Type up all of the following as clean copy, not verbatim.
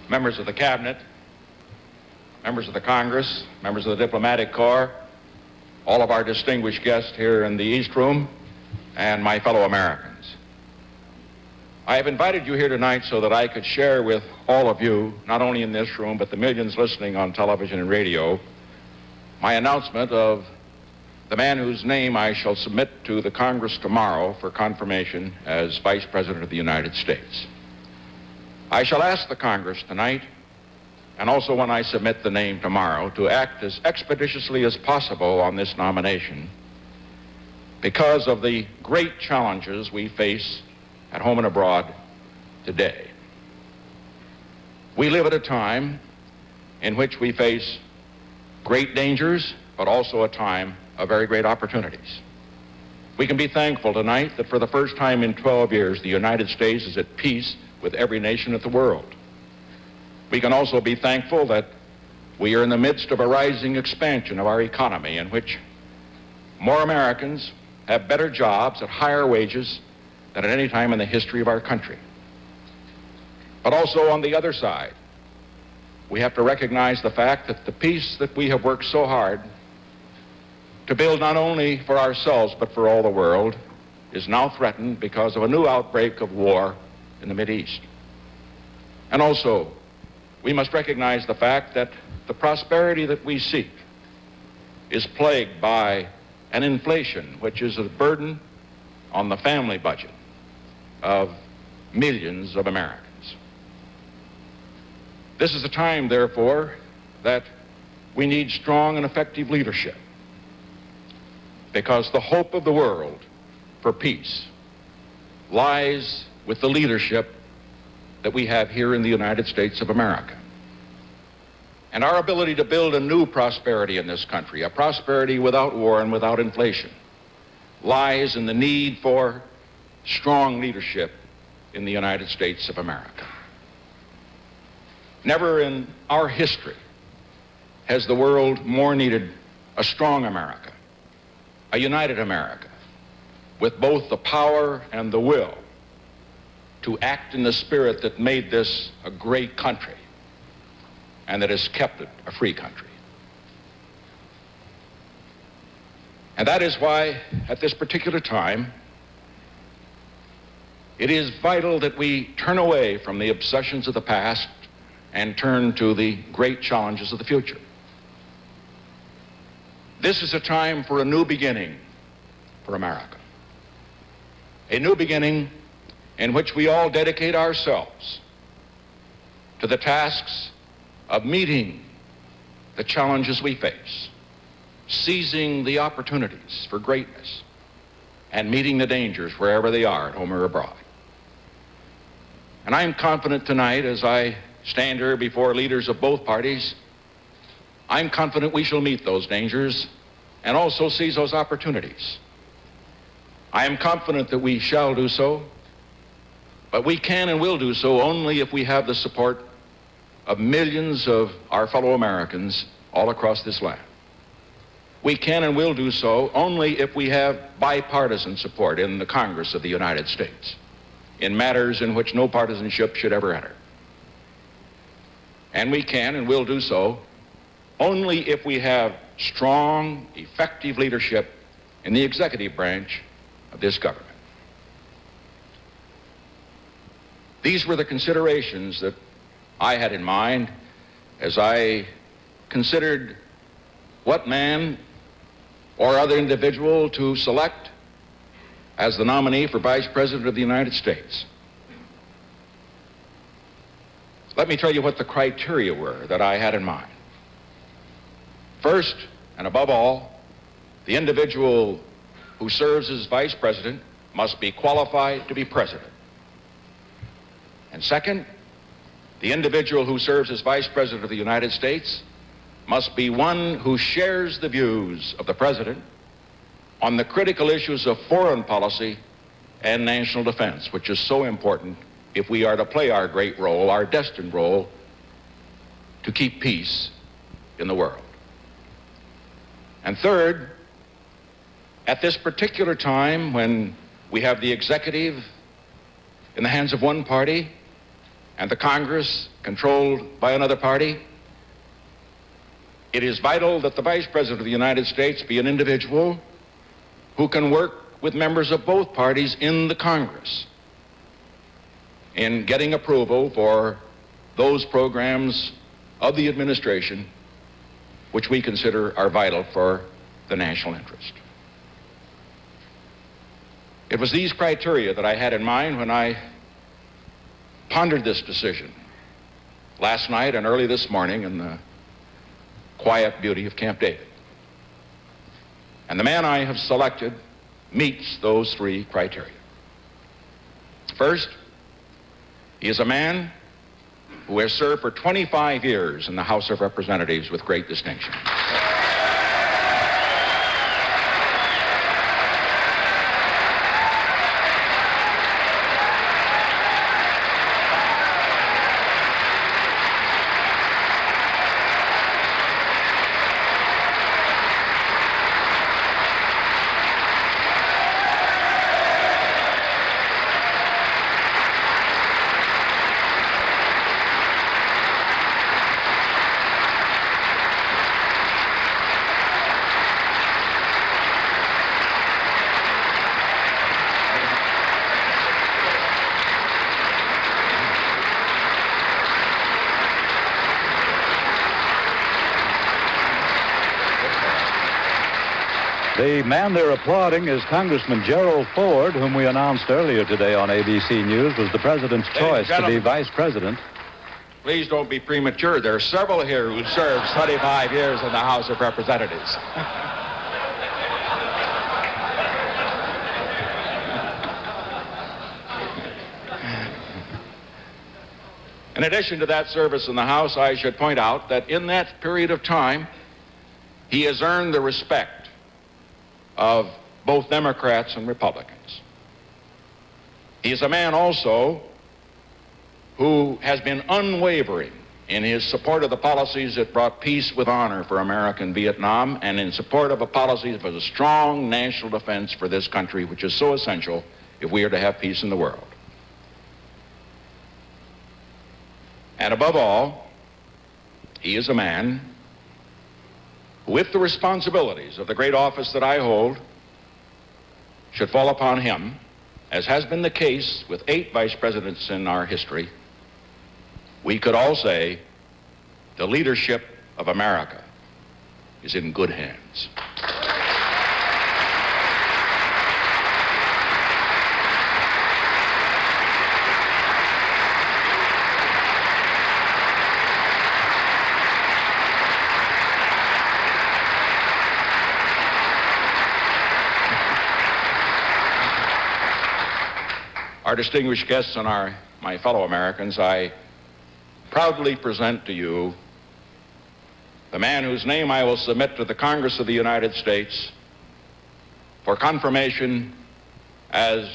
members of the Cabinet, members of the Congress, members of the Diplomatic Corps, all of our distinguished guests here in the East Room, and my fellow Americans. I have invited you here tonight so that I could share with all of you, not only in this room, but the millions listening on television and radio, my announcement of the man whose name I shall submit to the Congress tomorrow for confirmation as Vice President of the United States. I shall ask the Congress tonight, and also when I submit the name tomorrow, to act as expeditiously as possible on this nomination because of the great challenges we face at home and abroad today. We live at a time in which we face great dangers, but also a time of very great opportunities. We can be thankful tonight that for the first time in 12 years, the United States is at peace with every nation of the world. We can also be thankful that we are in the midst of a rising expansion of our economy in which more Americans have better jobs at higher wages than at any time in the history of our country. But also on the other side, we have to recognize the fact that the peace that we have worked so hard to build not only for ourselves but for all the world is now threatened because of a new outbreak of war in the Mideast. And also, we must recognize the fact that the prosperity that we seek is plagued by an inflation which is a burden on the family budget of millions of Americans. This is a time, therefore, that we need strong and effective leadership, because the hope of the world for peace lies with the leadership that we have here in the United States of America. And our ability to build a new prosperity in this country, a prosperity without war and without inflation, lies in the need for strong leadership in the United States of America. Never in our history has the world more needed a strong America, a united America, with both the power and the will to act in the spirit that made this a great country and that has kept it a free country. And that is why, at this particular time, it is vital that we turn away from the obsessions of the past and turn to the great challenges of the future. This is a time for a new beginning for America. A new beginning in which we all dedicate ourselves to the tasks of meeting the challenges we face, seizing the opportunities for greatness, and meeting the dangers wherever they are, at home or abroad. And I am confident tonight, as I stand here before leaders of both parties, I'm confident we shall meet those dangers and also seize those opportunities. I am confident that we shall do so, but we can and will do so only if we have the support of millions of our fellow Americans all across this land. We can and will do so only if we have bipartisan support in the Congress of the United States in matters in which no partisanship should ever enter. And we can and will do so only if we have strong, effective leadership in the executive branch of this government. These were the considerations that I had in mind as I considered what man or other individual to select as the nominee for Vice President of the United States. Let me tell you what the criteria were that I had in mind. First, and above all, the individual who serves as Vice President must be qualified to be President. And second, the individual who serves as Vice President of the United States must be one who shares the views of the President on the critical issues of foreign policy and national defense, which is so important if we are to play our great role, our destined role, to keep peace in the world. And third, at this particular time when we have the executive in the hands of one party and the Congress controlled by another party. It is vital that the Vice President of the United States be an individual who can work with members of both parties in the Congress in getting approval for those programs of the administration which we consider are vital for the national interest. It was these criteria that I had in mind when I pondered this decision last night and early this morning in the quiet beauty of Camp David. And the man I have selected meets those three criteria. First, he is a man who has served for 25 years in the House of Representatives with great distinction. The man they're applauding is Congressman Gerald Ford, whom we announced earlier today on ABC News was the president's choice to be vice president. Please don't be premature. There are several here who served 25 years in the House of Representatives. In addition to that service in the House, I should point out that in that period of time, he has earned the respect of both Democrats and Republicans. He is a man also who has been unwavering in his support of the policies that brought peace with honor for America in Vietnam and in support of a policy for a strong national defense for this country, which is so essential if we are to have peace in the world. And above all, he is a man who, if the responsibilities of the great office that I hold should fall upon him, as has been the case with 8 vice presidents in our history, we could all say the leadership of America is in good hands. Our distinguished guests and my fellow Americans, I proudly present to you the man whose name I will submit to the Congress of the United States for confirmation as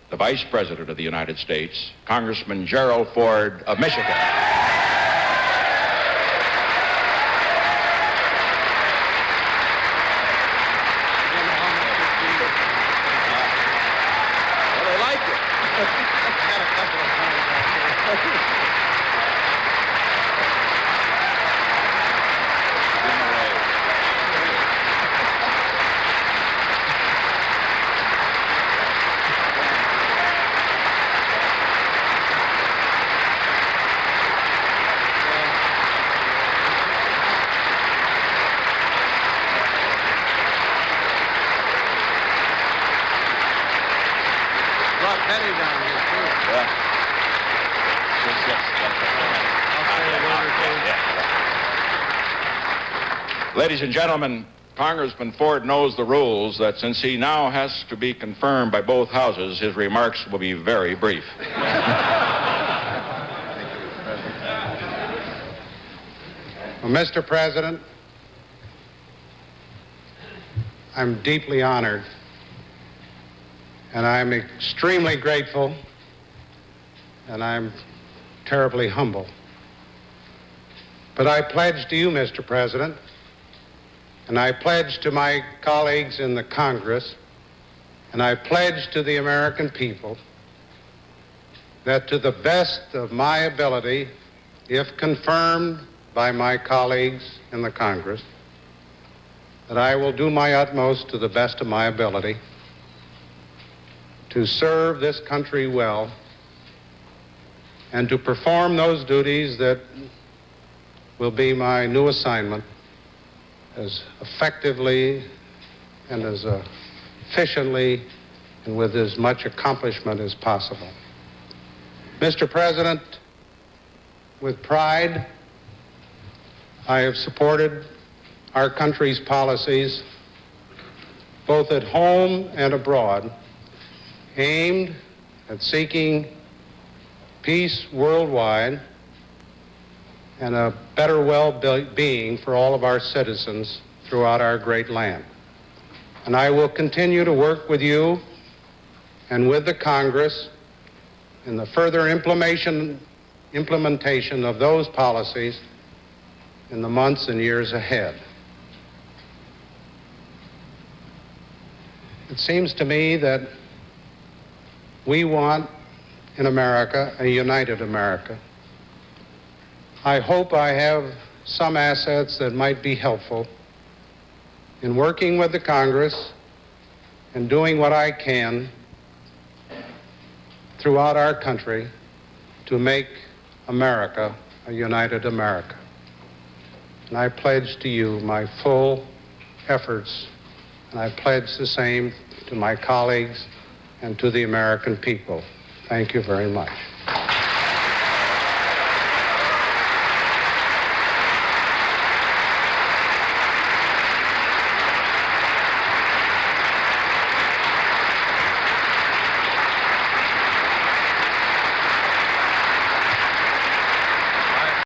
the Vice President of the United States, Congressman Gerald Ford of Michigan. Ladies and gentlemen, Congressman Ford knows the rules that since he now has to be confirmed by both houses, his remarks will be very brief. Well, Mr. President, I'm deeply honored and I'm extremely grateful and I'm terribly humble. But I pledge to you, Mr. President, and I pledge to my colleagues in the Congress, and I pledge to the American people that to the best of my ability if confirmed by my colleagues in the Congress, that I will do my utmost to the best of my ability to serve this country well and to perform those duties that will be my new assignment as effectively and as efficiently and with as much accomplishment as possible. Mr. President, with pride, I have supported our country's policies, both at home and abroad, aimed at seeking peace worldwide and a better well-being for all of our citizens throughout our great land. And I will continue to work with you and with the Congress in the further implementation of those policies in the months and years ahead. It seems to me that we want in America a united America. I hope I have some assets that might be helpful in working with the Congress and doing what I can throughout our country to make America a united America. And I pledge to you my full efforts, and I pledge the same to my colleagues and to the American people. Thank you very much.